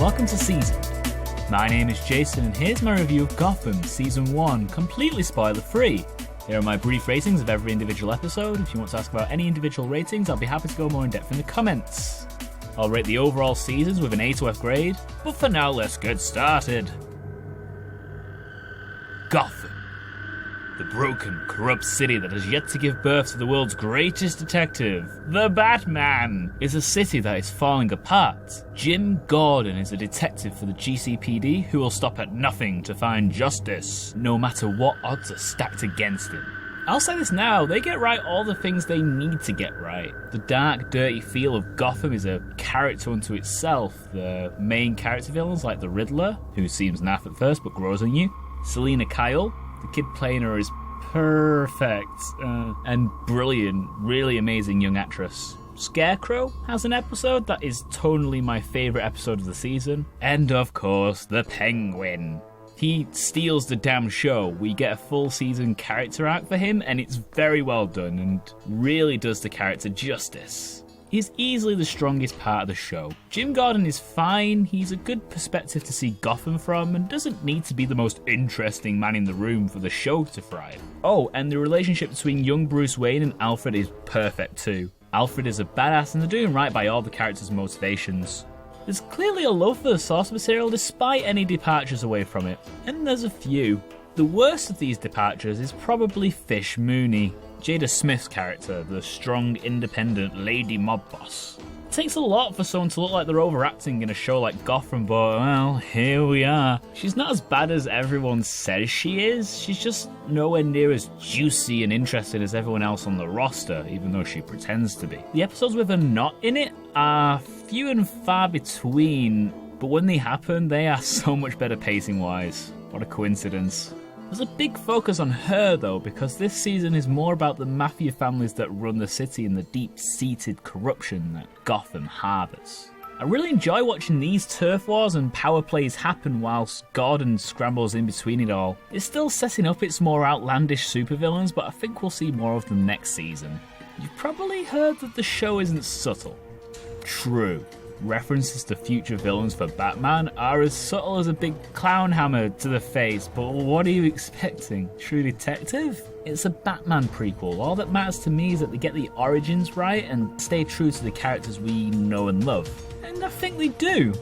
welcome to Seasoned. My name is Jason, and here's my review of Gotham Season 1, completely spoiler-free. Here are my brief ratings of every individual episode. If you want to ask about any individual ratings, I'll be happy to go more in depth in the comments. I'll rate the overall seasons with an A to F grade, but for now, let's get started. Gotham. The broken, corrupt city that has yet to give birth to the world's greatest detective, the Batman, is a city that is falling apart. Jim Gordon is a detective for the GCPD who will stop at nothing to find justice, no matter what odds are stacked against him. I'll say this now, they get right all the things they need to get right. The dark, dirty feel of Gotham is a character unto itself. The main character villains like the Riddler, who seems naff at first but grows on you, Selina Kyle, the kid playing her is perfect and brilliant, really amazing young actress. Scarecrow has an episode that is tonally my favourite episode of the season. And of course, the Penguin. He steals the damn show. We get a full season character arc for him, and it's very well done and really does the character justice. He's easily the strongest part of the show. Jim Gordon is fine, he's a good perspective to see Gotham from, and doesn't need to be the most interesting man in the room for the show to thrive. Oh, and the relationship between young Bruce Wayne and Alfred is perfect too. Alfred is a badass and they're doing right by all the characters' motivations. There's clearly a love for the source material despite any departures away from it, and there's a few. The worst of these departures is probably Fish Mooney, Jada Smith's character, the strong, independent lady mob boss. It takes a lot for someone to look like they're overacting in a show like Gotham, but well, here we are. She's not as bad as everyone says she is, she's just nowhere near as juicy and interesting as everyone else on the roster, even though she pretends to be. The episodes with her not in it are few and far between, but when they happen, they are so much better pacing-wise. What a coincidence. There's a big focus on her though, because this season is more about the mafia families that run the city and the deep-seated corruption that Gotham harbours. I really enjoy watching these turf wars and power plays happen whilst Gordon scrambles in between it all. It's still setting up its more outlandish supervillains, but I think we'll see more of them next season. You've probably heard that the show isn't subtle. True. References to future villains for Batman are as subtle as a big clown hammer to the face, but what are you expecting? True Detective? It's a Batman prequel. All that matters to me is that they get the origins right and stay true to the characters we know and love. And I think they do.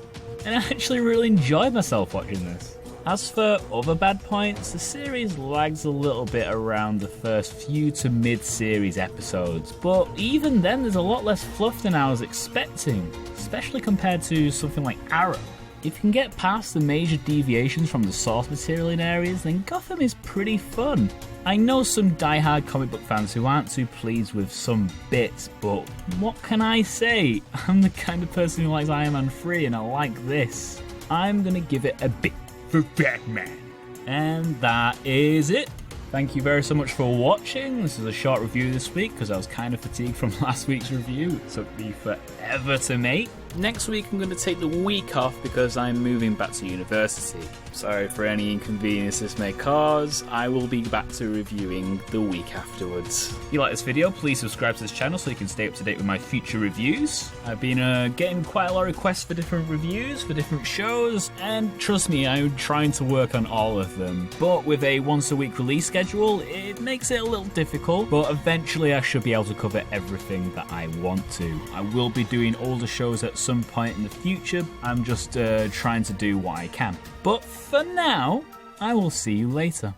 And I actually really enjoy myself watching this. As for other bad points, the series lags a little bit around the first few to mid-series episodes, but even then there's a lot less fluff than I was expecting, especially compared to something like Arrow. If you can get past the major deviations from the source material in areas, then Gotham is pretty fun. I know some die-hard comic book fans who aren't too pleased with some bits, but what can I say? I'm the kind of person who likes Iron Man 3 and I like this. I'm gonna give it a B for Batman. And that is it. Thank you very so much for watching. This is a short review this week because I was kind of fatigued from last week's review. It took me forever to make. Next week I'm going to take the week off because I'm moving back to university. Sorry for any inconvenience this may cause. I will be back to reviewing the week afterwards. If you like this video, please subscribe to this channel so you can stay up to date with my future reviews. I've been getting quite a lot of requests for different reviews, for different shows, and trust me, I'm trying to work on all of them. But with a once a week release schedule, it makes it a little difficult, but eventually I should be able to cover everything that I want to. I will be doing older shows at some point in the future. I'm just trying to do what I can. But for now, I will see you later.